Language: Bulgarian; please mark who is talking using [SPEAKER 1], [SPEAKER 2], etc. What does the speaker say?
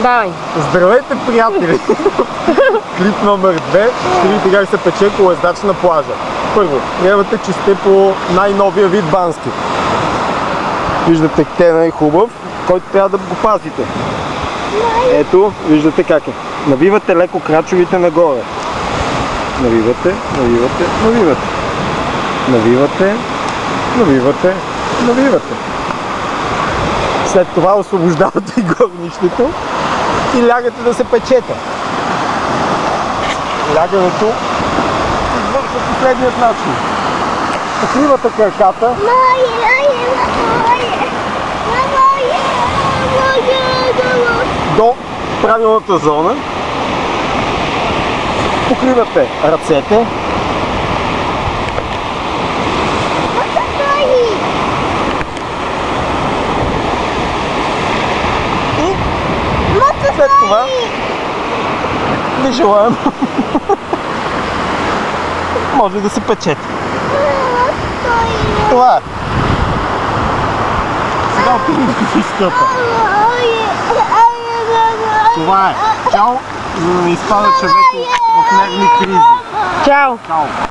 [SPEAKER 1] Давай.
[SPEAKER 2] Здравейте, приятели! Клип номер 2. Ще видите как се пече колездач на плажа. Първо, приемате, че сте по най-новия вид бански. Виждате тена е хубав, който трябва да го пазите. Ето, виждате как е. Навивате леко крачовите нагоре. Навивате, навивате, навивате. Навивате, навивате, навивате. След това освобождавате горнището и лягате да се печете. Лягането извършва последният начин. Покривате краката. До правилната зона. Покривате ръцете. След това ви желаем може да се печете. Това е. Сега отивам да си скъпа. Това е. Чао, за да не изпада човек в нервни кризи.
[SPEAKER 1] Чао!
[SPEAKER 2] Чао!